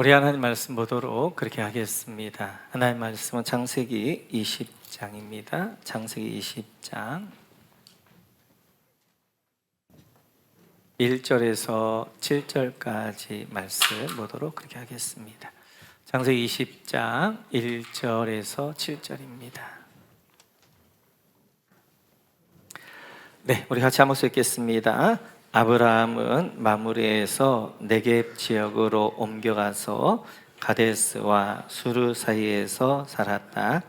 우리 하나님 말씀 보도록 그렇게 하겠습니다. 하나님 말씀은 창세기 20장입니다. 창세기 20장 1절에서 7절까지 말씀 보도록 그렇게 하겠습니다. 창세기 20장 1절에서 7절입니다. 네, 우리 같이 한번 읽겠습니다. 아브라함은 마므레에서 네겝 지역으로 옮겨가서 가데스와 수르 사이에서 살았다.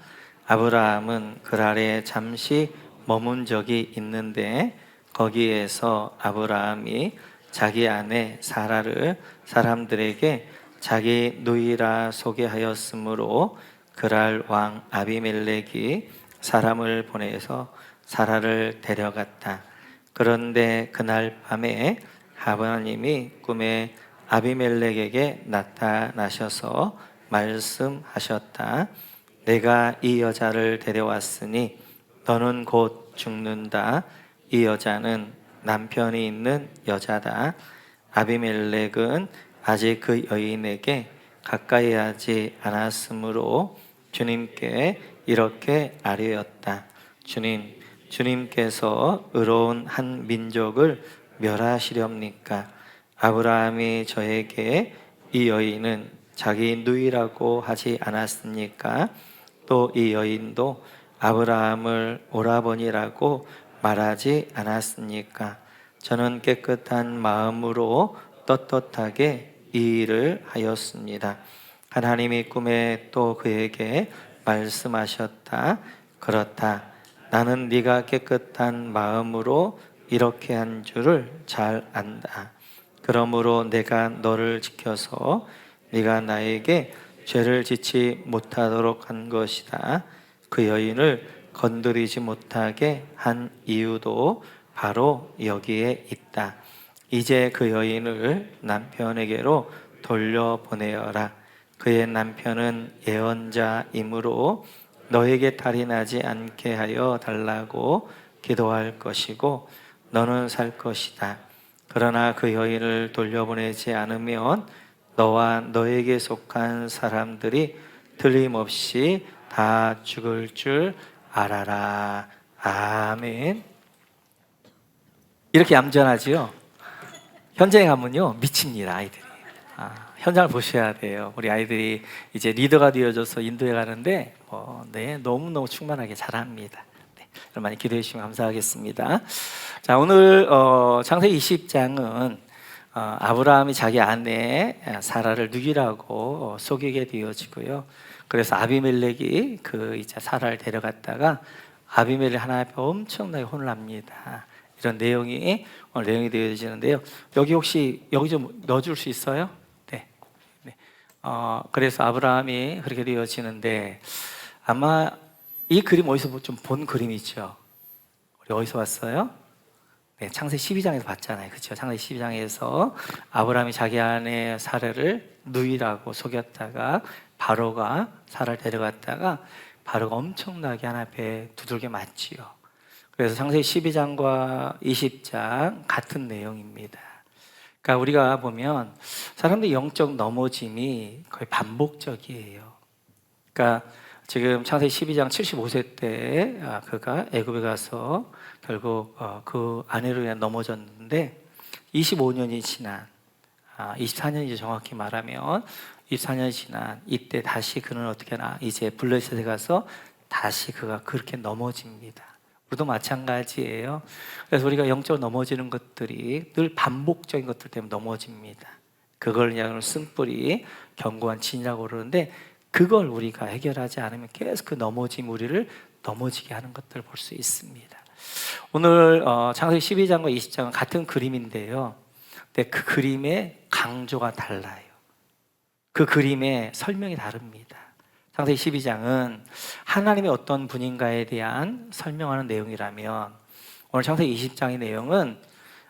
아브라함은 그랄에 잠시 머문 적이 있는데 거기에서 아브라함이 자기 아내 사라를 사람들에게 자기 누이라 소개하였으므로 그랄 왕 아비멜렉이 사람을 보내서 사라를 데려갔다. 그런데 그날 밤에 하나님이 꿈에 아비멜렉에게 나타나셔서 말씀하셨다. 내가 이 여자를 데려왔으니 너는 곧 죽는다. 이 여자는 남편이 있는 여자다. 아비멜렉은 아직 그 여인에게 가까이 하지 않았으므로 주님께 이렇게 아뢰었다. 주님께서 의로운 한 민족을 멸하시렵니까? 아브라함이 저에게 이 여인은 자기 누이라고 하지 않았습니까? 또 이 여인도 아브라함을 오라버니라고 말하지 않았습니까? 저는 깨끗한 마음으로 떳떳하게 이 일을 하였습니다. 하나님이 꿈에 또 그에게 말씀하셨다. 그렇다. 나는 네가 깨끗한 마음으로 이렇게 한 줄을 잘 안다. 그러므로 내가 너를 지켜서 네가 나에게 죄를 짓지 못하도록 한 것이다. 그 여인을 건드리지 못하게 한 이유도 바로 여기에 있다. 이제 그 여인을 남편에게로 돌려보내어라. 그의 남편은 예언자이므로 너에게 탈이 나지 않게 하여 달라고 기도할 것이고 너는 살 것이다. 그러나 그 여인을 돌려보내지 않으면 너와 너에게 속한 사람들이 틀림없이 다 죽을 줄 알아라. 아멘. 이렇게 얌전하지요? 현장에 가면요 미칩니다. 아이들이. 현장을 보셔야 돼요. 우리 아이들이 이제 리더가 되어져서 인도에 가는데 너무너무 충만하게 잘합니다. 네, 여러분 많이 기도해 주시면 감사하겠습니다. 자, 오늘 창세기 20장은 아브라함이 자기 아내 사라를 누이라고 속이게 되어지고요. 그래서 아비멜렉이 이제 사라를 데려갔다가 아비멜렉 하나님 앞에 엄청나게 혼을 납니다. 이런 내용이 오늘 내용이 되어지는데요. 여기 혹시 여기 좀 넣어줄 수 있어요? 네. 그래서 아브라함이 그렇게 되어지는데 아마 이 그림 어디서 좀 본 그림이죠? 우리 어디서 봤어요? 네, 창세기 12장에서 봤잖아요. 그렇죠? 창세기 12장에서 아브라함이 자기 아내 사라를 누이라고 속였다가 바로가 사라를 데려갔다가 바로가 엄청나게 하나님 앞에 두들겨 맞지요. 그래서 창세기 12장과 20장 같은 내용입니다. 그러니까 우리가 보면 사람들의 영적 넘어짐이 거의 반복적이에요. 그러니까 지금 창세기 12장 75세 때 그가 애굽에 가서 결국 그 아내로 인해 넘어졌는데 25년이 지난 24년이죠. 정확히 말하면 24년이 지난 이때 다시 그는 어떻게 하나 이제 블레셋에 가서 다시 그가 그렇게 넘어집니다. 우리도 마찬가지예요. 그래서 우리가 영적으로 넘어지는 것들이 늘 반복적인 것들 때문에 넘어집니다. 그걸 그냥 쓴뿌리 견고한 진이라고 그러는데 그걸 우리가 해결하지 않으면 계속 그 넘어짐 우리를 넘어지게 하는 것들을 볼 수 있습니다. 오늘 창세기 12장과 20장은 같은 그림인데요. 근데 그 그림의 강조가 달라요. 그 그림의 설명이 다릅니다. 창세기 12장은 하나님이 어떤 분인가에 대한 설명하는 내용이라면 오늘 창세기 20장의 내용은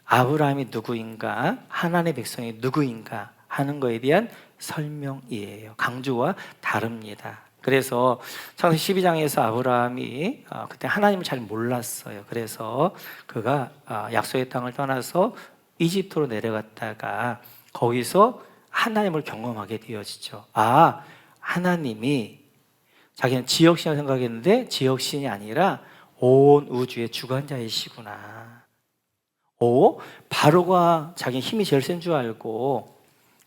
아브라함이 누구인가, 하나님의 백성이 누구인가 하는 것에 대한 설명이에요. 강조와 다릅니다. 그래서 창세기 12장에서 아브라함이 그때 하나님을 잘 몰랐어요. 그래서 그가 약속의 땅을 떠나서 이집트로 내려갔다가 거기서 하나님을 경험하게 되어지죠. 하나님이 자기는 지역신을 생각했는데 지역신이 아니라 온 우주의 주관자이시구나. 바로가 자기 힘이 제일 센 줄 알고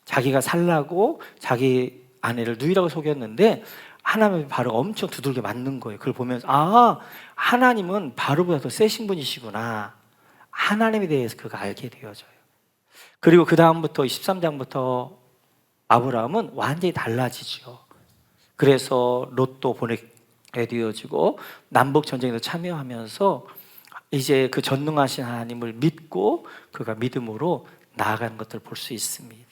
자기가 살라고 자기 아내를 누이라고 속였는데 하나님이 바로가 엄청 두들겨 맞는 거예요. 그걸 보면서 하나님은 바로보다 더 세신 분이시구나. 하나님에 대해서 그가 알게 되어져요. 그리고 그 다음부터 13장부터 아브라함은 완전히 달라지죠. 그래서 롯도 보내게 되어지고 남북 전쟁에도 참여하면서 이제 그 전능하신 하나님을 믿고 그가 믿음으로 나아가는 것들을 볼 수 있습니다.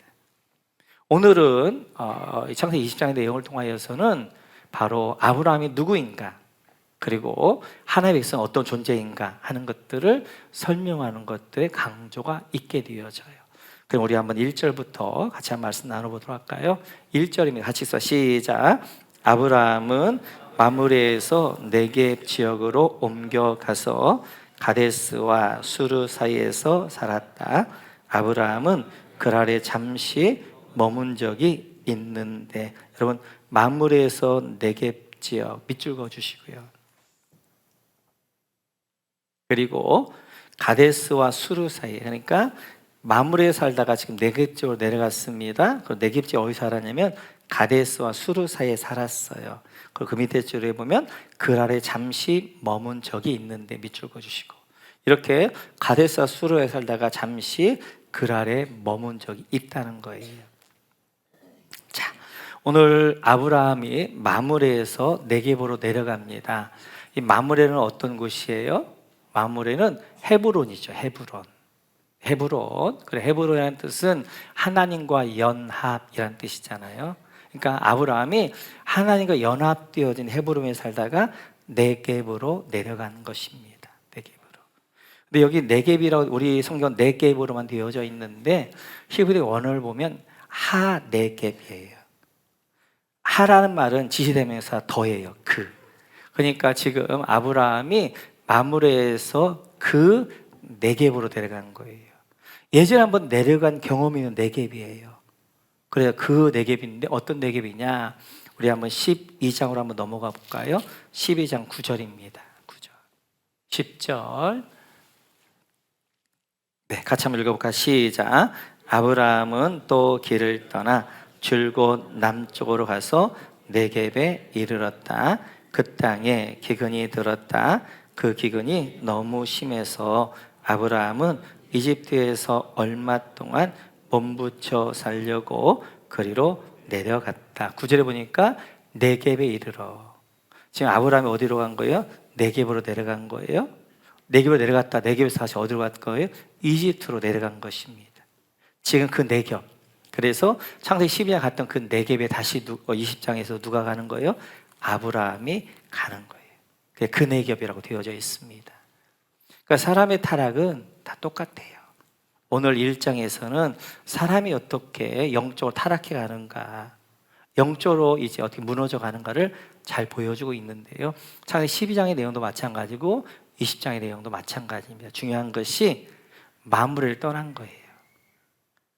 오늘은 창세기 20장의 내용을 통하여서는 바로 아브라함이 누구인가, 그리고 하나님의 백성은 어떤 존재인가 하는 것들을 설명하는 것들의 강조가 있게 되어져요. 그럼 우리 한번 1절부터 같이 한 말씀 나눠보도록 할까요? 1절입니다. 같이 써 시작. 아브라함은 마므레에서 네겝 지역으로 옮겨가서 가데스와 수르 사이에서 살았다. 아브라함은 그랄에 잠시 머문 적이 있는데, 여러분 마므레에서 네겝 지역 밑줄 그어주시고요. 그리고 가데스와 수르 사이, 그러니까 마므레에 살다가 지금 네겝 지역으로 내려갔습니다. 그 네겝 지역 어디 살았냐면 가데스와 수르 사이에 살았어요. 그리고 그 밑에 줄에 보면 그랄에 잠시 머문 적이 있는데 밑줄 그어주시고, 이렇게 가데스와 수르에 살다가 잠시 그랄에 머문 적이 있다는 거예요. 자, 오늘 아브라함이 마므레에서 네겝으로 내려갑니다. 이 마므레는 어떤 곳이에요? 마므레는 헤브론이죠. 헤브론. 그래, 헤브론이라는 뜻은 하나님과 연합이라는 뜻이잖아요. 그러니까 아브라함이 하나님과 연합되어진 헤브론에 살다가 네겝으로 내려가는 것입니다. 네겝으로. 근데 여기 네겝이라고 우리 성경 네겝으로만 되어져 있는데 히브리 원어를 보면 하네겝이에요. 하라는 말은 지시대명사 더예요. 그러니까 지금 아브라함이 마므레에서 그 네겝으로 내려간 거예요. 예전에 한번 내려간 경험이 있는 네겝이에요. 그래서 그 네겝인데 어떤 네겝이냐? 우리 한번 12장으로 한번 넘어가 볼까요? 12장 9절입니다. 9절. 10절. 네, 같이 한번 읽어볼까요? 시작. 아브라함은 또 길을 떠나 줄곧 남쪽으로 가서 네겝에 이르렀다. 그 땅에 기근이 들었다. 그 기근이 너무 심해서 아브라함은 이집트에서 얼마 동안 몸부쳐 살려고 그리로 내려갔다. 9절에 보니까 네겝에 이르러. 지금 아브라함이 어디로 간 거예요? 네겝으로 내려간 거예요. 네겝으로 내려갔다. 네겝에서 다시 어디로 갈 거예요? 이집트로 내려간 것입니다. 지금 그 네겝. 그래서 창세기 12장 갔던 그 네겝에 다시 20장에서 누가 가는 거예요? 아브라함이 가는 거예요. 그 네겝이라고 되어져 있습니다. 그러니까 사람의 타락은 다 똑같아요. 오늘 1장에서는 사람이 어떻게 영적으로 타락해 가는가, 영적으로 이제 어떻게 무너져 가는가를 잘 보여주고 있는데요. 창세기 12장의 내용도 마찬가지고 20장의 내용도 마찬가지입니다. 중요한 것이 마므레를 떠난 거예요.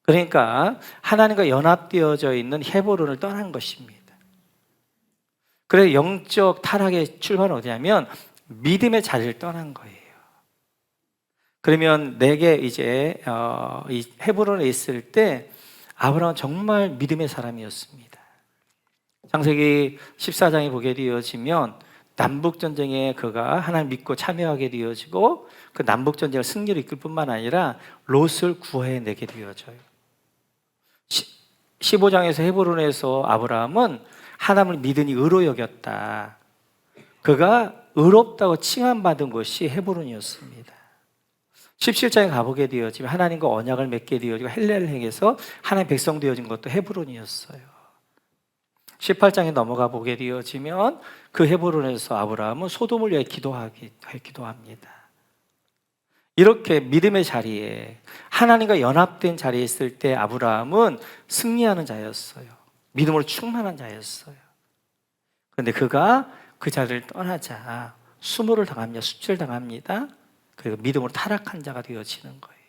그러니까 하나님과 연합되어져 있는 헤브론을 떠난 것입니다. 그래서 영적 타락의 출발은 어디냐면 믿음의 자리를 떠난 거예요. 그러면 내게 이제 이 헤브론에 있을 때 아브라함은 정말 믿음의 사람이었습니다. 창세기 14장에 보게 되어지면 남북전쟁에 그가 하나님 믿고 참여하게 되어지고 그 남북전쟁을 승리로 이끌 뿐만 아니라 롯을 구해내게 되어져요. 15장에서 헤브론에서 아브라함은 하나님을 믿으니 의로 여겼다. 그가 의롭다고 칭함받은 곳이 헤브론이었습니다. 17장에 가보게 되어지면 하나님과 언약을 맺게 되어지고 헬례를 행해서 하나님 백성 되어진 것도 헤브론이었어요. 18장에 넘어가 보게 되어지면 그 헤브론에서 아브라함은 소돔을 위해 기도합니다. 이렇게 믿음의 자리에 하나님과 연합된 자리에 있을 때 아브라함은 승리하는 자였어요. 믿음으로 충만한 자였어요. 그런데 그가 그 자리를 떠나자 수모를 당합니다. 수치를 당합니다. 그리고 믿음으로 타락한 자가 되어지는 거예요.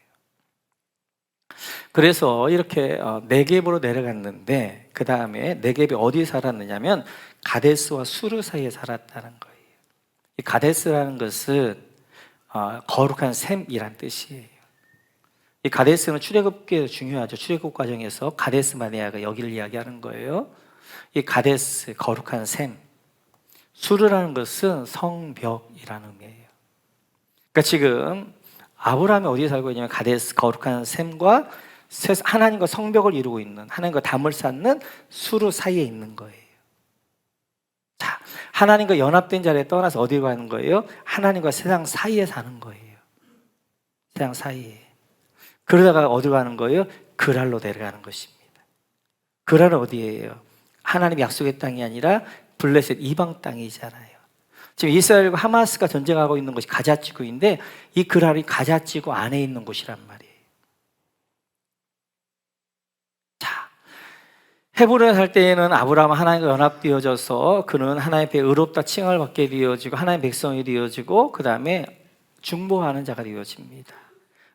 그래서 이렇게 네겝으로 내려갔는데 그 다음에 네겝이 어디에 살았느냐면 가데스와 수르 사이에 살았다는 거예요. 이 가데스라는 것은 거룩한 샘이란 뜻이에요. 이 가데스는 출애굽기에 중요하죠. 출애굽 과정에서 가데스 바네아가 여기를 이야기하는 거예요. 이 가데스, 거룩한 샘. 수르라는 것은 성벽이라는 의미예요. 그러니까 지금 아브라함이 어디에 살고 있냐면 가데스, 거룩한 샘과 하나님과 성벽을 이루고 있는, 하나님과 담을 쌓는 수르 사이에 있는 거예요. 자, 하나님과 연합된 자리에 떠나서 어디로 가는 거예요? 하나님과 세상 사이에 사는 거예요. 세상 사이에. 그러다가 어디로 가는 거예요? 그랄로 내려가는 것입니다. 그랄은 어디예요? 하나님 약속의 땅이 아니라 블레셋 이방 땅이잖아요. 지금 이스라엘과 하마스가 전쟁하고 있는 것이 가자지구인데 이 그랄이 가자지구 안에 있는 곳이란 말이에요. 자, 헤브론에 살 때에는 아브라함은 하나님과 연합되어져서 그는 하나님 앞에 의롭다 칭을 받게 되어지고 하나님 백성이 되어지고 그 다음에 중보하는 자가 되어집니다.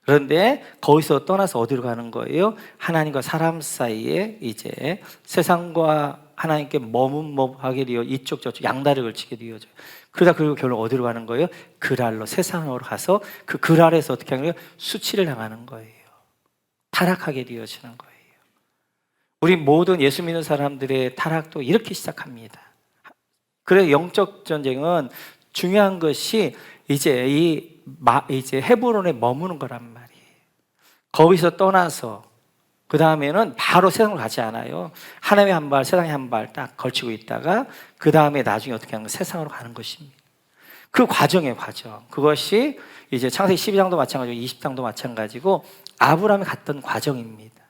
그런데 거기서 떠나서 어디로 가는 거예요? 하나님과 사람 사이에 이제 세상과 하나님께 머뭇머뭇하게 되어 이쪽 저쪽 양다리 걸치게 되어져요. 그러다 그리고 결국 어디로 가는 거예요? 그랄로, 세상으로 가서 그 그랄에서 어떻게 하는 거예요? 수치를 당하는 거예요. 타락하게 되어지는 거예요. 우리 모든 예수 믿는 사람들의 타락도 이렇게 시작합니다. 그래서 영적 전쟁은 중요한 것이 이제 이제 헤브론에 머무는 거란 말이에요. 거기서 떠나서 그 다음에는 바로 세상으로 가지 않아요. 하나님의 한 발, 세상의 한 발 딱 걸치고 있다가 그 다음에 나중에 어떻게 하는 거예요? 세상으로 가는 것입니다. 그 과정의 과정. 그것이 이제 창세기 12장도 마찬가지고 20장도 마찬가지고 아브라함이 갔던 과정입니다.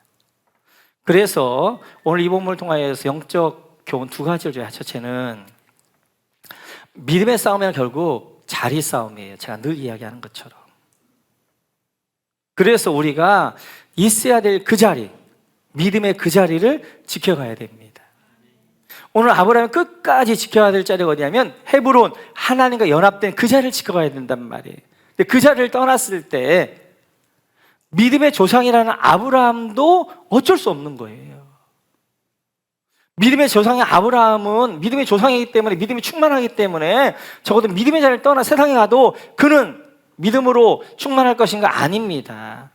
그래서 오늘 이 본문을 통하여서 영적 교훈 두 가지를 줘요. 첫째는 믿음의 싸움은 결국 자리 싸움이에요. 제가 늘 이야기하는 것처럼. 그래서 우리가 있어야 될 그 자리, 믿음의 그 자리를 지켜가야 됩니다. 오늘 아브라함이 끝까지 지켜야 될 자리가 어디냐면 헤브론, 하나님과 연합된 그 자리를 지켜가야 된단 말이에요. 근데 그 자리를 떠났을 때 믿음의 조상이라는 아브라함도 어쩔 수 없는 거예요. 믿음의 조상의 아브라함은 믿음의 조상이기 때문에, 믿음이 충만하기 때문에 적어도 믿음의 자리를 떠나 세상에 가도 그는 믿음으로 충만할 것인가? 아닙니다.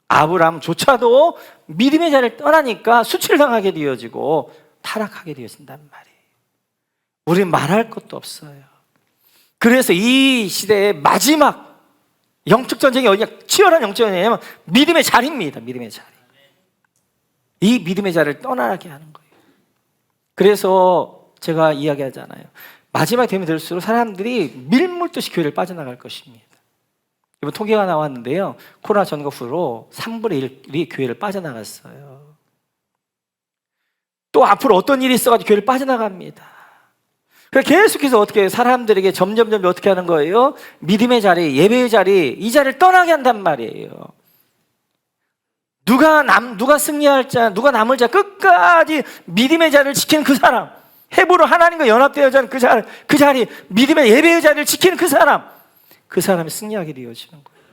아브라함조차도 믿음의 자리를 떠나니까 수치를 당하게 되어지고 타락하게 되어진단 말이에요. 우리는 말할 것도 없어요. 그래서 이 시대의 마지막 영적 전쟁이 어디냐? 치열한 영적 전쟁이냐면 믿음의 자리입니다. 믿음의 자리. 이 믿음의 자리를 떠나게 하는 거예요. 그래서 제가 이야기하잖아요. 마지막 되면 될수록 사람들이 밀물듯이 교회를 빠져나갈 것입니다. 이번 통계가 나왔는데요. 코로나 전과 후로 3분의 1이 교회를 빠져나갔어요. 또 앞으로 어떤 일이 있어가지고 교회를 빠져나갑니다. 그래서 계속해서 어떻게 사람들에게 점점 어떻게 하는 거예요? 믿음의 자리, 예배의 자리, 이 자리를 떠나게 한단 말이에요. 누가 승리할 자, 누가 남을 자, 끝까지 믿음의 자리를 지키는 그 사람, 헤브론 하나님과 연합되어져 있는 그 자리, 믿음의 예배의 자리를 지키는 그 사람이 승리하게 되어지는 거예요.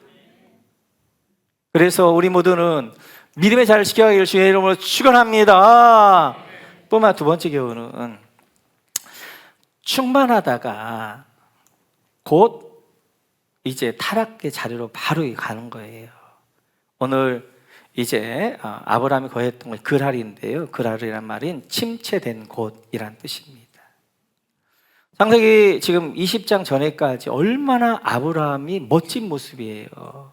그래서 우리 모두는 믿음의 자리를 지켜가기를 주의 이름으로 축원합니다. 뿐만 두 번째 교훈은 충만하다가 곧 이제 타락의 자리로 바로 가는 거예요. 오늘 이제 아브라함이 거했던 건 그랄인데요. 그랄이란 말은 침체된 곳이란 뜻입니다. 창세기 지금 20장 전에까지 얼마나 아브라함이 멋진 모습이에요.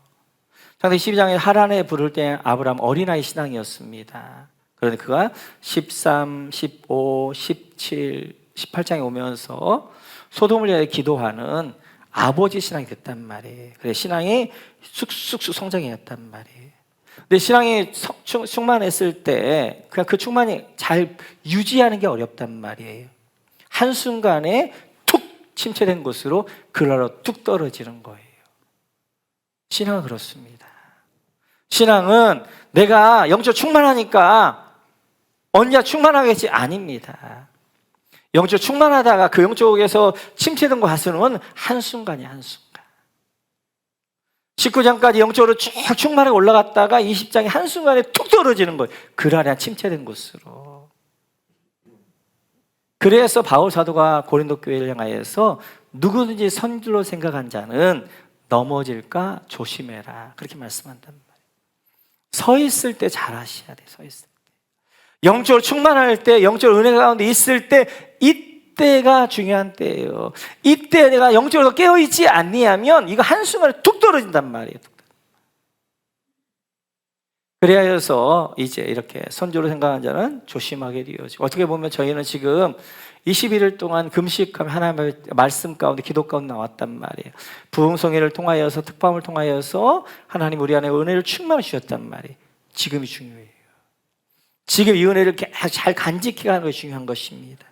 창세기 12장에 하란에 부를 때 아브라함 어린아이 신앙이었습니다. 그런데 그가 13, 15, 17, 18장에 오면서 소돔을 위하여 기도하는 아버지 신앙이 됐단 말이에요. 그래서 신앙이 쑥쑥 성장했단 말이에요. 근데 신앙이 충만했을 때 그냥 그 충만이 잘 유지하는 게 어렵단 말이에요. 한순간에 툭 침체된 곳으로 그랄로 뚝 떨어지는 거예요. 신앙은 그렇습니다. 신앙은 내가 영적 충만하니까 언제 충만하겠지? 아닙니다. 영적 충만하다가 그 영적에서 침체된 곳 가서는 한순간이야, 한순간. 19장까지 영적으로 쭉 충만하게 올라갔다가 20장이 한순간에 툭 떨어지는 거예요. 그라냐 침체된 곳으로. 그래서 바울 사도가 고린도 교회를 향하여서 누구든지 선줄로 생각한 자는 넘어질까 조심해라, 그렇게 말씀한단 말이에요. 서 있을 때 잘 하셔야 돼요. 서 있을 때 영적으로 충만할 때, 영적으로 은혜 가운데 있을 때, 이때가 중요한 때예요. 이때 내가 영적으로 깨어있지 않니하면 이거 한순간에 툭 떨어진단 말이에요. 그래야 해서 이제 이렇게 선조로 생각하는 자는 조심하게 되어지고, 어떻게 보면 저희는 지금 21일 동안 금식하며 하나님의 말씀 가운데, 기도 가운데 나왔단 말이에요. 부흥성회를 통하여서, 특파음을 통하여서 하나님 우리 안에 은혜를 충만히 주셨단 말이에요. 지금이 중요해요. 지금 이 은혜를 잘 간직해 가는 것이 중요한 것입니다.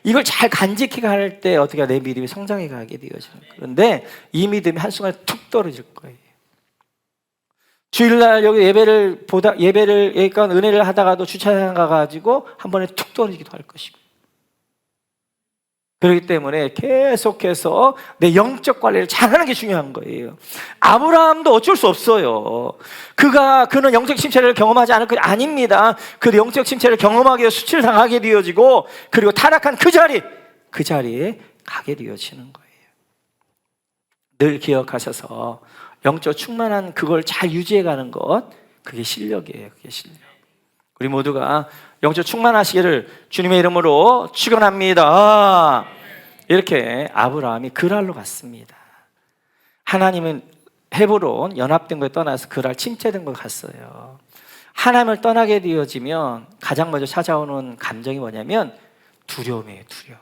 이걸 잘 간직해 갈 때 어떻게 내 믿음이 성장해 가게 되어지는 거예요. 그런데 이 믿음이 한순간에 툭 떨어질 거예요. 주일날 여기 예배를 그러니까 은혜를 하다가도 주차장 가가지고 한 번에 툭 떨어지기도 할 것이고, 그렇기 때문에 계속해서 내 영적 관리를 잘하는 게 중요한 거예요. 아브라함도 어쩔 수 없어요. 그는 영적 침체를 경험하지 않을 것 아닙니다. 그 영적 침체를 경험하게 수치를 당하게 되어지고, 그리고 타락한 그 자리에 가게 되어지는 거예요. 늘 기억하셔서 영적 충만한 그걸 잘 유지해가는 것, 그게 실력이에요. 그게 실력. 우리 모두가 영적 충만하시기를 주님의 이름으로 축원합니다. 이렇게 아브라함이 그랄로 갔습니다. 하나님은 헤브론 연합된 거에 떠나서 그랄 침체된 걸 갔어요. 하나님을 떠나게 되어지면 가장 먼저 찾아오는 감정이 뭐냐면 두려움이에요. 두려움.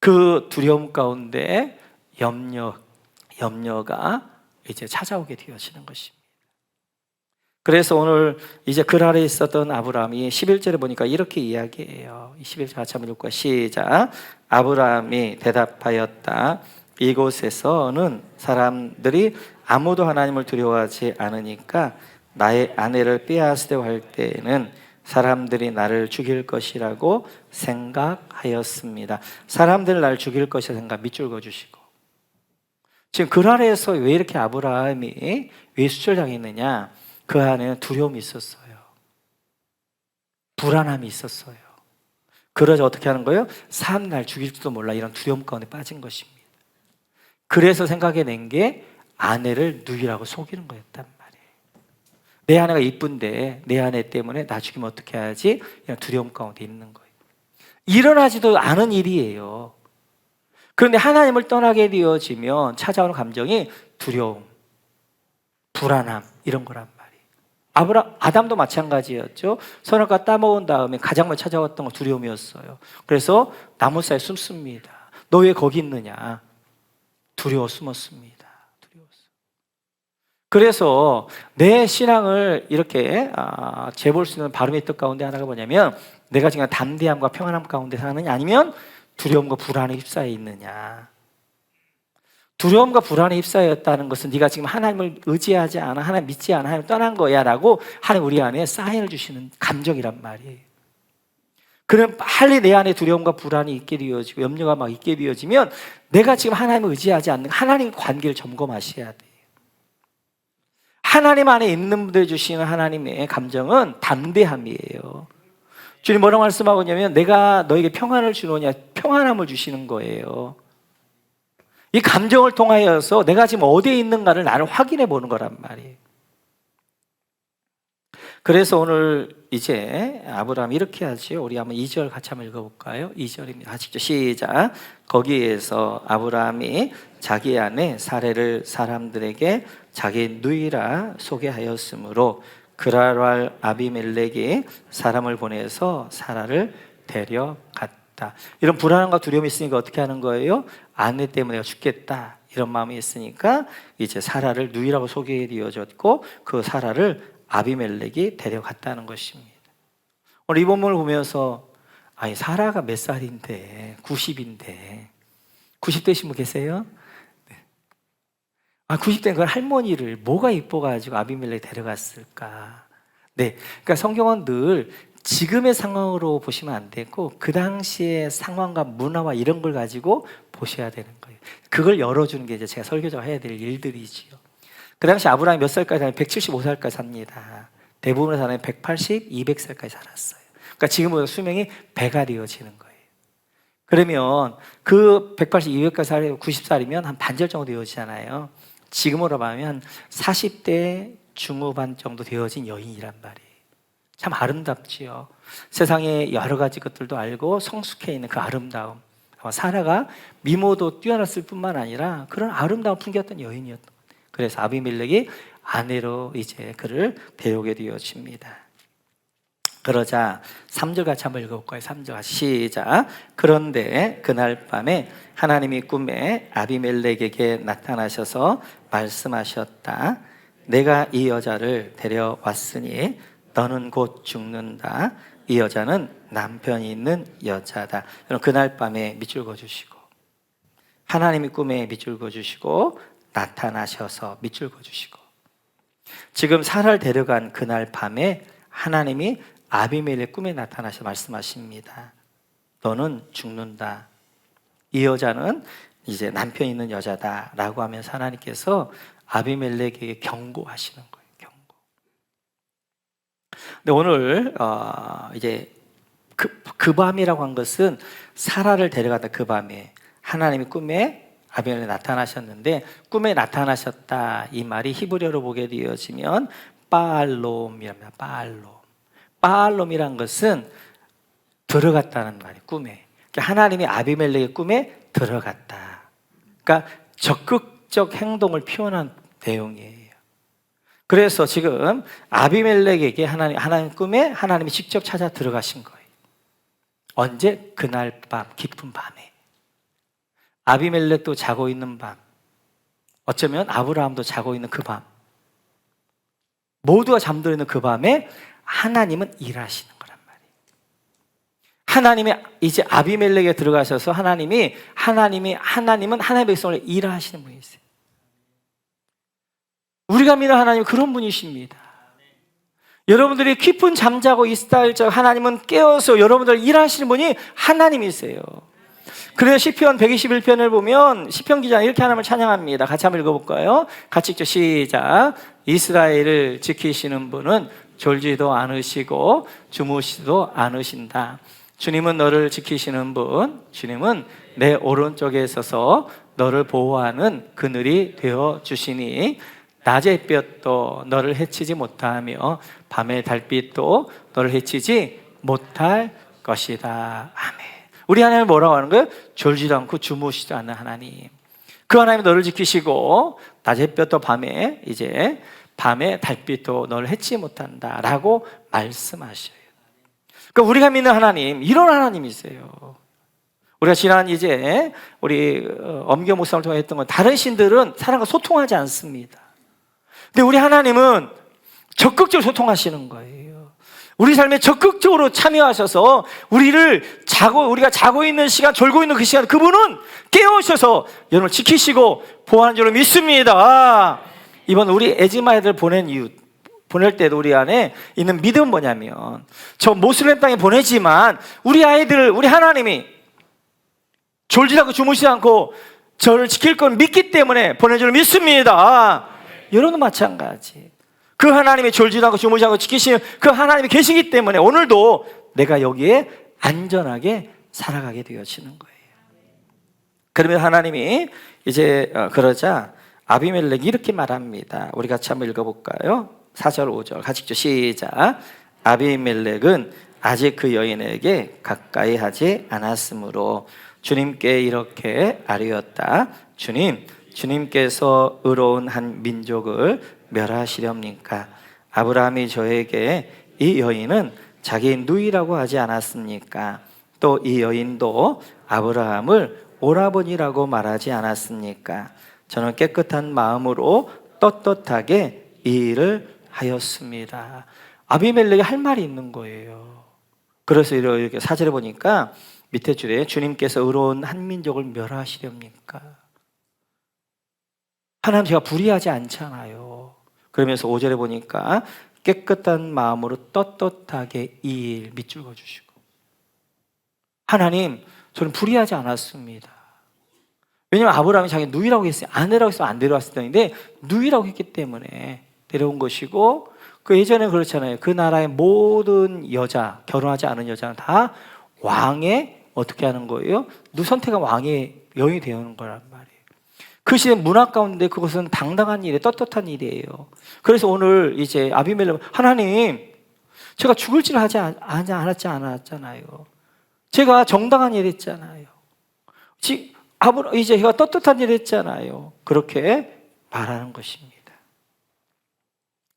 그 두려움 가운데 염려가 이제 찾아오게 되어지는 것입니다. 그래서 오늘 이제 그랄에 있었던 아브라함이 11절에 보니까 이렇게 이야기해요. 11절 같이 한번 읽고 시작. 아브라함이 대답하였다. 이곳에서는 사람들이 아무도 하나님을 두려워하지 않으니까 나의 아내를 빼앗으려고 할 때에는 사람들이 나를 죽일 것이라고 생각하였습니다. 사람들 나를 죽일 것이라 생각 밑줄 그어주시고, 지금 그랄에서 왜 이렇게 아브라함이 왜 수절당했느냐? 그 안에는 두려움이 있었어요. 불안함이 있었어요. 그러자 어떻게 하는 거예요? 사람 날 죽일지도 몰라, 이런 두려움 가운데 빠진 것입니다. 그래서 생각해낸 게 아내를 누이라고 속이는 거였단 말이에요. 내 아내가 이쁜데 내 아내 때문에 나 죽이면 어떻게 해야지? 이런 두려움 가운데 있는 거예요. 일어나지도 않은 일이에요. 그런데 하나님을 떠나게 되어지면 찾아오는 감정이 두려움, 불안함, 이런 거란 말이에요. 아담도 마찬가지였죠. 선악과 따먹은 다음에 가장 먼저 찾아왔던 건 두려움이었어요. 그래서 나무 사이에 숨습니다. 너 왜 거기 있느냐? 두려워 숨었습니다. 두려웠어. 그래서 내 신앙을 이렇게 재볼 수 있는 발음의 뜻 가운데 하나가 뭐냐면, 내가 지금 담대함과 평안함 가운데 사느냐, 아니면 두려움과 불안에 휩싸여 있느냐. 두려움과 불안에 휩싸였다는 것은 네가 지금 하나님을 의지하지 않아, 하나님 믿지 않아, 하나님 떠난 거야 라고 하나님 우리 안에 사인을 주시는 감정이란 말이에요. 그럼 빨리 내 안에 두려움과 불안이 있게 되어지고 염려가 막 있게 되어지면 내가 지금 하나님을 의지하지 않는 하나님 관계를 점검하셔야 돼요. 하나님 안에 있는 분들 주시는 하나님의 감정은 담대함이에요. 주님 뭐라고 말씀하고 있냐면, 내가 너에게 평안을 주노냐, 평안함을 주시는 거예요. 이 감정을 통하여서 내가 지금 어디에 있는가를 나를 확인해 보는 거란 말이에요. 그래서 오늘 이제 아브라함이 이렇게 하죠. 우리 한번 2절 같이 한번 읽어볼까요? 2절입니다. 같이 시작. 거기에서 아브라함이 자기 아내 사레를 사람들에게 자기 누이라 소개하였으므로 그랄 아비멜렉이 사람을 보내서 사라를 데려갔다. 이런 불안함과 두려움이 있으니까 어떻게 하는 거예요? 아내 때문에 내가 죽겠다, 이런 마음이 있으니까 이제 사라를 누이라고 소개되어졌고, 그 사라를 아비멜렉이 데려갔다는 것입니다. 오늘 이 본문을 보면서, 아니 사라가 몇 살인데 90인데 90 되신 분 계세요? 네. 90대는 그 할머니를 뭐가 이뻐가지고 아비멜렉 데려갔을까? 네, 그러니까 성경은 늘 지금의 상황으로 보시면 안 되고 그 당시의 상황과 문화와 이런 걸 가지고 보셔야 되는 거예요. 그걸 열어주는 게 이제 제가 설교자가 해야 될 일들이지요. 그 당시 아브라함이 몇 살까지 살면 175살까지 삽니다. 대부분의 사람이 180, 200살까지 살았어요. 그러니까 지금보다 수명이 배가 되어지는 거예요. 그러면 그 180, 200까지 살면 90살이면 한 반절 정도 되어지잖아요. 지금으로 보면 40대 중후반 정도 되어진 여인이란 말이에요. 참 아름답지요. 세상에 여러 가지 것들도 알고 성숙해 있는 그 아름다움. 사라가 미모도 뛰어났을 뿐만 아니라 그런 아름다운 풍기었던 여인이었던 거예요. 그래서 아비멜렉이 아내로 이제 그를 데려오게 되어집니다. 그러자 3절 같이 한번 읽어볼까요? 3절 같이 시작. 그런데 그날 밤에 하나님이 꿈에 아비멜렉에게 나타나셔서 말씀하셨다. 내가 이 여자를 데려왔으니 너는 곧 죽는다. 이 여자는 남편이 있는 여자다. 여러분, 그날 밤에 밑줄 그어주시고, 하나님이 꿈에 밑줄 그어주시고 나타나셔서 밑줄 그어주시고, 지금 사라를 데려간 그날 밤에 하나님이 아비멜렉 꿈에 나타나셔서 말씀하십니다. 너는 죽는다. 이 여자는 이제 남편이 있는 여자다 라고 하면서 하나님께서 아비멜렉에게 경고하시는 거예요. 경고. 근데 오늘 이제 그 밤이라고 한 것은 사라를 데려갔다 그 밤에 하나님이 꿈에 아비멜렉에 나타나셨는데, 꿈에 나타나셨다 이 말이 히브리어로 보게 되어지면 바알롬이랍니다. 바알롬이란 것은 들어갔다는 말이에요. 꿈에. 그러니까 하나님이 아비멜렉의 꿈에 들어갔다. 그러니까 적극적 행동을 표현한 내용이에요. 그래서 지금 아비멜렉에게 하나님 꿈에 하나님이 직접 찾아 들어가신 거예요. 언제? 그날 밤, 깊은 밤에. 아비멜렉도 자고 있는 밤, 어쩌면 아브라함도 자고 있는 그 밤, 모두가 잠들어 있는 그 밤에 하나님은 일하시는 거란 말이에요. 하나님이 이제 아비멜렉에 들어가셔서 하나님은 하나님의 백성을 일하시는 분이세요. 우리가 믿는 하나님은 그런 분이십니다. 여러분들이 깊은 잠자고 있다 할지라도 하나님은 깨어서 여러분들 일하시는 분이 하나님이세요. 그래서 시편 121편을 보면 시편 기자는 이렇게 하나님을 찬양합니다. 같이 한번 읽어볼까요? 같이 읽죠. 시작. 이스라엘을 지키시는 분은 졸지도 않으시고 주무시도 않으신다. 주님은 너를 지키시는 분, 주님은 내 오른쪽에 서서 너를 보호하는 그늘이 되어 주시니 낮의 햇볕도 너를 해치지 못하며 밤의 달빛도 너를 해치지 못할 것이다. 아멘. 우리 하나님은 뭐라고 하는 거예요? 졸지도 않고 주무시지도 않는 하나님. 그 하나님이 너를 지키시고 낮의 햇볕도 밤에 달빛도 너를 해치지 못한다라고 말씀하셔요. 그러니까 우리가 믿는 하나님, 이런 하나님이세요. 우리가 지난 우리 엄교 목사를 통해 했던 건, 다른 신들은 사람과 소통하지 않습니다. 근데 우리 하나님은 적극적으로 소통하시는 거예요. 우리 삶에 적극적으로 참여하셔서 우리가 자고 있는 시간, 졸고 있는 그 시간, 그분은 깨우셔서 여러분을 지키시고 보호하는 줄로 믿습니다. 이번 우리 에즈마 애들 보낼 때도 우리 안에 있는 믿음은 뭐냐면, 저 모슬렘 땅에 보내지만 우리 아이들을 우리 하나님이 졸지도 않고 주무시지 않고 저를 지킬 건 믿기 때문에 보낸 줄로 믿습니다. 여러분도 마찬가지. 그 하나님이 졸지도 않고 주무시지 않고 지키시는 그 하나님이 계시기 때문에 오늘도 내가 여기에 안전하게 살아가게 되어지는 거예요. 그러면 하나님이 그러자 아비멜렉이 이렇게 말합니다. 우리 같이 한번 읽어볼까요? 4절 5절 같이 읽죠. 시작. 아비멜렉은 아직 그 여인에게 가까이 하지 않았으므로 주님께 이렇게 아뢰었다. 주님께서 의로운 한 민족을 멸하시렵니까? 아브라함이 저에게 이 여인은 자기 누이라고 하지 않았습니까? 또 이 여인도 아브라함을 오라버니라고 말하지 않았습니까? 저는 깨끗한 마음으로 떳떳하게 이 일을 하였습니다. 아비멜렉이 할 말이 있는 거예요. 그래서 이렇게 4절에 보니까 밑에 줄에 주님께서 의로운 한 민족을 멸하시렵니까? 하나님 제가 불의하지 않잖아요. 그러면서 5절에 보니까 깨끗한 마음으로 떳떳하게 이 일 밑줄거 주시고, 하나님 저는 불의하지 않았습니다. 왜냐하면 아브라함이 자기 누이라고 했어요. 아내라고 했으면 안 데려왔을 텐데 누이라고 했기 때문에 데려온 것이고, 그 예전에 그렇잖아요. 그 나라의 모든 여자, 결혼하지 않은 여자는 다 왕의 어떻게 하는 거예요? 누 선택한 왕의 여인이 되는 거란 말이에요. 그 시대 문화 가운데 그것은 당당한 일이에요. 떳떳한 일이에요. 그래서 오늘 이제 아비멜렉, 하나님 제가 죽을 짓을 하지 않았잖아요. 제가 정당한 일 했잖아요. 이제 제가 떳떳한 일 했잖아요. 그렇게 말하는 것입니다.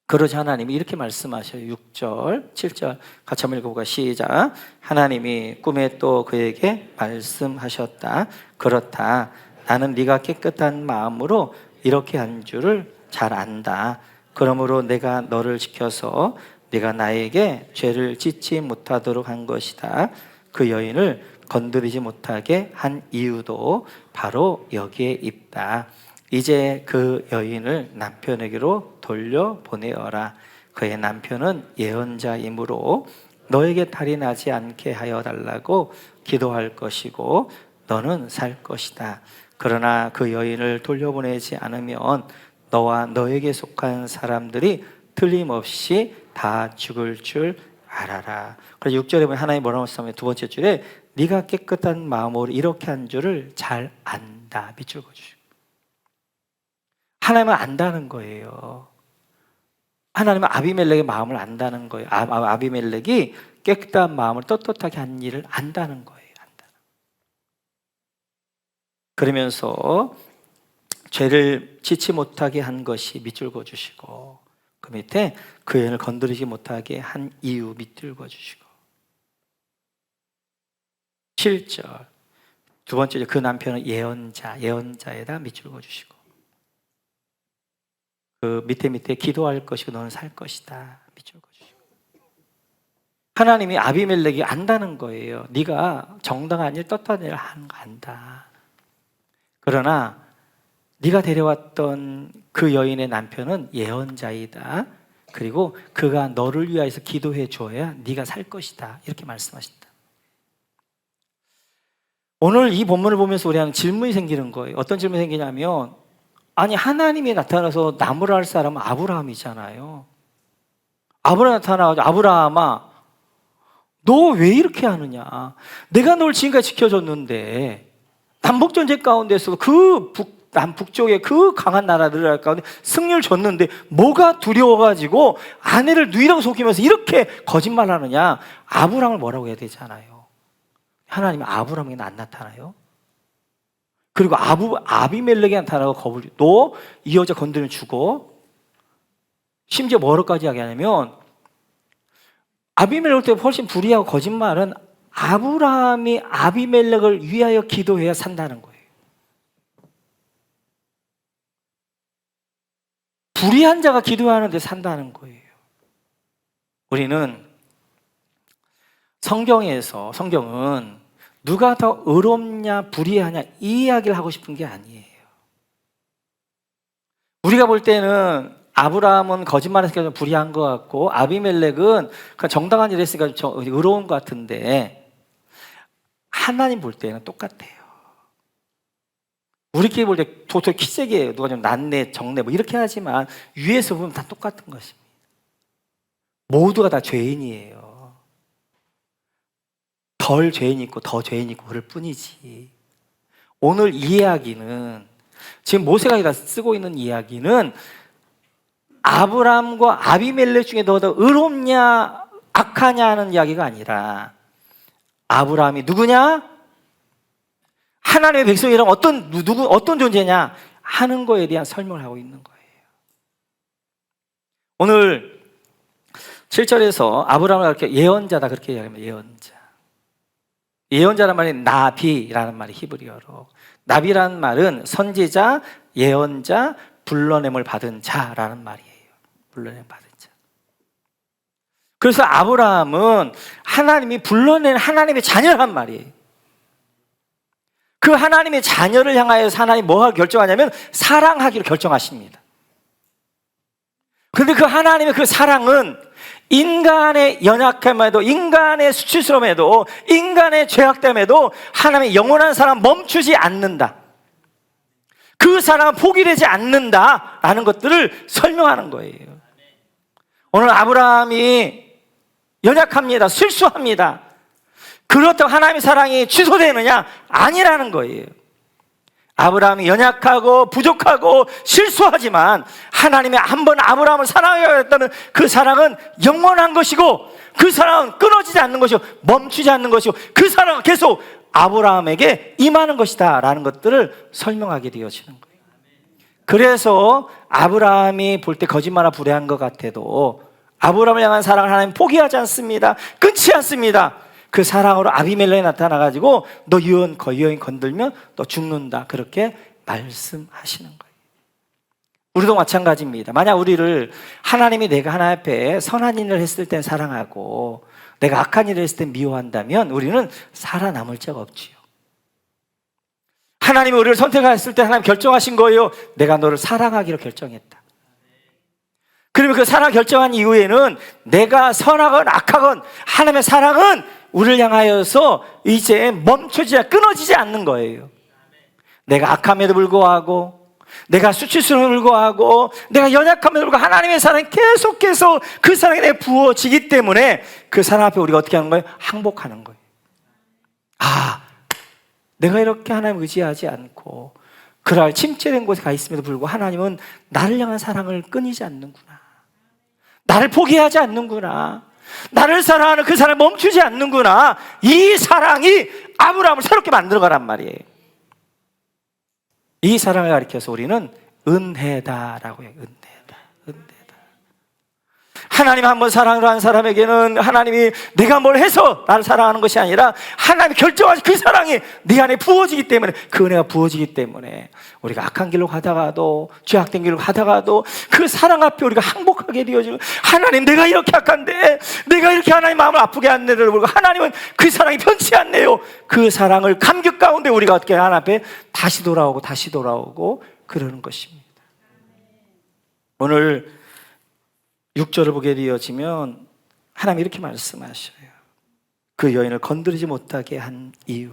그러자 하나님이 이렇게 말씀하셔요. 6절, 7절 같이 한번 읽어볼까요? 시작. 하나님이 꿈에 또 그에게 말씀하셨다. 그렇다. 나는 네가 깨끗한 마음으로 이렇게 한 줄을 잘 안다. 그러므로 내가 너를 지켜서 네가 나에게 죄를 짓지 못하도록 한 것이다. 그 여인을 건드리지 못하게 한 이유도 바로 여기에 있다. 이제 그 여인을 남편에게로 돌려보내어라. 그의 남편은 예언자이므로 너에게 탈이 나지 않게 하여 달라고 기도할 것이고 너는 살 것이다. 그러나 그 여인을 돌려보내지 않으면 너와 너에게 속한 사람들이 틀림없이 다 죽을 줄 알아라. 그래서 6절에 보면 하나님 뭐라고 말씀하면 두 번째 줄에 네가 깨끗한 마음으로 이렇게 한 줄을 잘 안다. 밑줄 그어주시고, 하나님은 안다는 거예요. 하나님은 아비멜렉의 마음을 안다는 거예요. 아비멜렉이 깨끗한 마음을 떳떳하게 한 일을 안다는 거예요. 그러면서 죄를 짓지 못하게 한 것이 밑줄 그어주시고, 그 밑에 그 여인을 건드리지 못하게 한 이유 밑줄 그어주시고, 7절 두 번째 그 남편은 예언자에다 밑줄 그어주시고, 그 밑에 기도할 것이고 너는 살 것이다. 밑줄 그어주시고, 하나님이 아비멜렉이 안다는 거예요. 네가 정당한 일, 떳떳한 일을 하는 거 안다. 그러나 네가 데려왔던 그 여인의 남편은 예언자이다. 그리고 그가 너를 위하여서 기도해 줘야 네가 살 것이다. 이렇게 말씀하신다. 오늘 이 본문을 보면서 우리는 질문이 생기는 거예요. 어떤 질문이 생기냐면, 아니 하나님이 나타나서 나무라 할 사람은 아브라함이잖아요. 아브라함 나타나가지고 아브라함아 너 왜 이렇게 하느냐. 내가 널 지금까지 지켜줬는데 남북전쟁 가운데서 그 남북쪽의 그 강한 나라들 가운데 승리를 줬는데 뭐가 두려워가지고 아내를 누이라고 속이면서 이렇게 거짓말하느냐. 아브라함을 뭐라고 해야 되잖아요. 하나님은 아브라함에게는 안 나타나요. 그리고 아비멜렉이 나타나고 겁을, 너 이 여자 건드리면 죽어. 심지어 뭐로까지 이야기하냐면 아비멜렉 때 훨씬 불의하고 거짓말은 아브라함이 아비멜렉을 위하여 기도해야 산다는 거예요. 불의한 자가 기도하는데 산다는 거예요. 우리는 성경은 누가 더 의롭냐 불의하냐 이 이야기를 하고 싶은 게 아니에요. 우리가 볼 때는 아브라함은 거짓말했으니까 불의한 것 같고 아비멜렉은 정당한 일을 했으니까 의로운 것 같은데, 하나님 볼 때는 똑같아요. 우리끼리 볼 때 도토리 키재기예요. 누가 좀 낫네 정네 뭐 이렇게 하지만 위에서 보면 다 똑같은 것입니다. 모두가 다 죄인이에요. 덜 죄인이 있고 더 죄인이 있고 그럴 뿐이지. 오늘 이 이야기는, 지금 모세가 쓰고 있는 이야기는 아브라함과 아비멜렉 중에 너 더 의롭냐 악하냐 하는 이야기가 아니라, 아브라함이 누구냐? 하나님의 백성이라면 어떤 존재냐 하는 거에 대한 설명을 하고 있는 거예요. 오늘 7절에서 아브라함을 이렇게 예언자다 그렇게 이야기합니다. 예언자란 말이 나비라는 말이 히브리어로, 나비라는 말은 선지자, 예언자, 불러냄을 받은 자라는 말이에요. 불러냄을 받은 자. 그래서 아브라함은 하나님이 불러낸 하나님의 자녀란 말이에요. 그 하나님의 자녀를 향하여서 하나님 뭐가 결정하냐면 사랑하기로 결정하십니다. 그런데 그 하나님의 그 사랑은 인간의 연약함에도, 인간의 수치스러움에도, 인간의 죄악됨에도 하나님의 영원한 사랑 멈추지 않는다. 그 사랑은 포기되지 않는다라는 것들을 설명하는 거예요. 오늘 아브라함이 연약합니다. 실수합니다. 그렇다고 하나님의 사랑이 취소되느냐? 아니라는 거예요. 아브라함이 연약하고 부족하고 실수하지만 하나님이 한번 아브라함을 사랑하였다는 그 사랑은 영원한 것이고, 그 사랑은 끊어지지 않는 것이고 멈추지 않는 것이고, 그 사랑은 계속 아브라함에게 임하는 것이다 라는 것들을 설명하게 되어지는 거예요. 그래서 아브라함이 볼 때 거짓말하고 불의한 것 같아도 아브라함을 향한 사랑을 하나님 포기하지 않습니다. 끊지 않습니다. 그 사랑으로 아비멜렉이 나타나가지고 너 여인 건들면 너 죽는다, 그렇게 말씀하시는 거예요. 우리도 마찬가지입니다. 만약 우리를 하나님이 내가 하나님 앞에 선한 일을 했을 땐 사랑하고 내가 악한 일을 했을 땐 미워한다면 우리는 살아남을 자가 없지요. 하나님이 우리를 선택했을 때 하나님 결정하신 거예요. 내가 너를 사랑하기로 결정했다. 그러면 그 사랑 결정한 이후에는 내가 선하건 악하건 하나님의 사랑은 우리를 향하여서 이제 멈춰지지, 끊어지지 않는 거예요. 내가 악함에도 불구하고, 내가 수치스러움에도 불구하고, 내가 연약함에도 불구하고 하나님의 사랑이 계속해서 그 사랑이 내게 부어지기 때문에 그 사랑 앞에 우리가 어떻게 하는 거예요? 항복하는 거예요. 아, 내가 이렇게 하나님 의지하지 않고 그럴 침체된 곳에 가 있음에도 불구하고 하나님은 나를 향한 사랑을 끊이지 않는구나, 나를 포기하지 않는구나, 나를 사랑하는 그 사랑을 멈추지 않는구나. 이 사랑이 아브라함을 새롭게 만들어가란 말이에요. 이 사랑을 가리켜서 우리는 은혜다라고 해요. 은혜다. 하나님 한번 사랑을 한 사람에게는 하나님이 내가 뭘 해서 나를 사랑하는 것이 아니라 하나님이 결정하신 그 사랑이 네 안에 부어지기 때문에, 그 은혜가 부어지기 때문에 우리가 악한 길로 가다가도, 죄악된 길로 가다가도 그 사랑 앞에 우리가 항복하게 되어지고, 하나님 내가 이렇게 악한데, 내가 이렇게 하나님 마음을 아프게 한데도 불구하고 하나님은 그 사랑이 변치 않네요. 그 사랑을 감격 가운데 우리가 어떻게 하나님 앞에 다시 돌아오고 그러는 것입니다. 오늘 6절을 보게 되어지면 하나님이 이렇게 말씀하셔요. 그 여인을 건드리지 못하게 한 이유.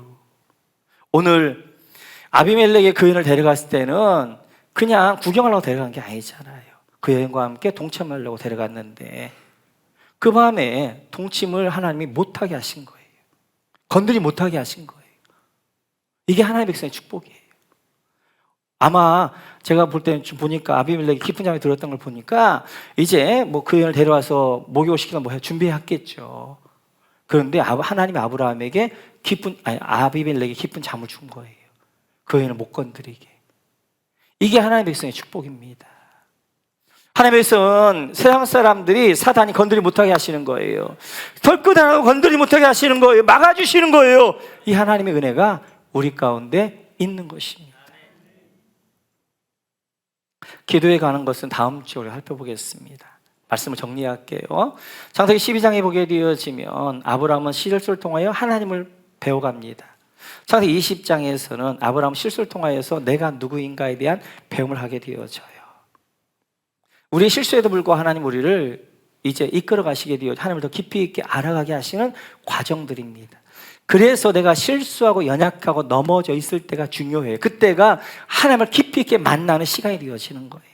오늘 아비멜렉이 그 여인을 데려갔을 때는 그냥 구경하려고 데려간 게 아니잖아요. 그 여인과 함께 동침하려고 데려갔는데 그 밤에 동침을 하나님이 못하게 하신 거예요. 건드리지 못하게 하신 거예요. 이게 하나님의 백성의 축복이에요. 아마 제가 볼 때는 좀 보니까 아비멜렉이 깊은 잠에 들었던 걸 보니까 이제 뭐 그 여인을 데려와서 목욕시키거나 뭐 준비했겠죠. 그런데 하나님이 아브라함에게 아비멜렉이 깊은 잠을 준 거예요. 그 여인을 못 건드리게. 이게 하나님의 백성의 축복입니다. 하나님의 백성은 세상 사람들이 사단이 건드리지 못하게 하시는 거예요. 덜끝 하나도 건드리지 못하게 하시는 거예요. 막아주시는 거예요. 이 하나님의 은혜가 우리 가운데 있는 것입니다. 기도에 가는 것은 다음 주에 살펴보겠습니다. 말씀을 정리할게요. 창세기 12장에 보게 되어지면 아브라함은 실수를 통하여 하나님을 배워갑니다. 창세기 20장에서는 아브라함은 실수를 통하여서 내가 누구인가에 대한 배움을 하게 되어져요. 우리의 실수에도 불구하고 하나님 우리를 이제 이끌어 가시게 되어 하나님을 더 깊이 있게 알아가게 하시는 과정들입니다. 그래서 내가 실수하고 연약하고 넘어져 있을 때가 중요해요. 그때가 하나님을 깊이 있게 만나는 시간이 되어지는 거예요.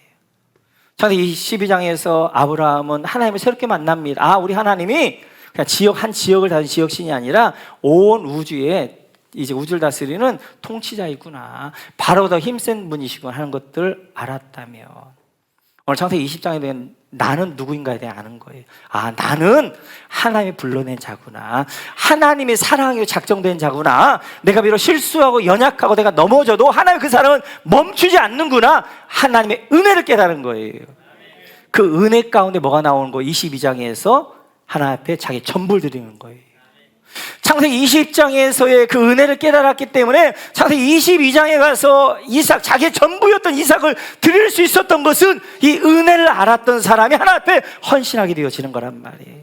창세기 12장에서 아브라함은 하나님을 새롭게 만납니다. 우리 하나님이 그냥 한 지역을 다스리는 지역신이 아니라 온 우주에 이제 우주를 다스리는 통치자이구나, 바로 더 힘센 분이시구나 하는 것들을 알았다면, 오늘 창세기 20장에 대한 나는 누구인가에 대해 아는 거예요. 나는 하나님이 불러낸 자구나, 하나님이 사랑하기로 작정된 자구나, 내가 비록 실수하고 연약하고 내가 넘어져도 하나님 그 사랑은 멈추지 않는구나, 하나님의 은혜를 깨달은 거예요. 그 은혜 가운데 뭐가 나오는 거예요? 22장에서 하나님 앞에 자기 전부를 드리는 거예요. 창세기 20장에서의 그 은혜를 깨달았기 때문에 창세기 22장에 가서 자기의 전부였던 이삭을 드릴 수 있었던 것은 이 은혜를 알았던 사람이 하나님 앞에 헌신하게 되어지는 거란 말이에요.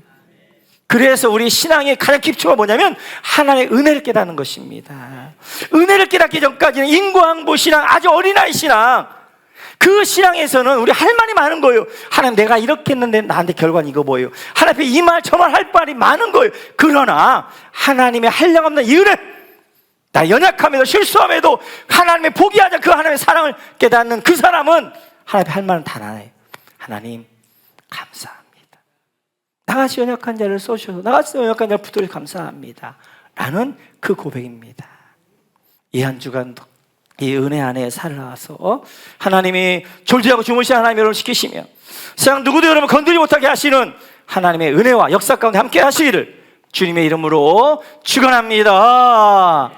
그래서 우리 신앙의 가장 기초가 뭐냐면 하나님의 은혜를 깨닫는 것입니다. 은혜를 깨닫기 전까지는 인과응보 신앙, 아주 어린아이 신앙, 그 신앙에서는 우리 할 말이 많은 거예요. 하나님, 내가 이렇게 했는데 나한테 결과는 이거 뭐예요? 하나님 앞에 이 말 저 말 할 말이 많은 거예요. 그러나 하나님의 한량없는 이 은혜, 나 연약함에도 실수함에도 하나님의 포기하자 그 하나님의 사랑을 깨닫는 그 사람은 하나님 앞에 할 말은 단 하나예요. 하나님 감사합니다. 나같이 연약한 자를 써주셔서, 나같이 연약한 자를 붙들어 감사합니다 라는 그 고백입니다. 이 한 주간도 이 은혜 안에 살아서 하나님이 졸지하고 주무시는 하나님 여러분 지키시며 세상 누구도 여러분 건드리지 못하게 하시는 하나님의 은혜와 역사 가운데 함께 하시기를 주님의 이름으로 축원합니다.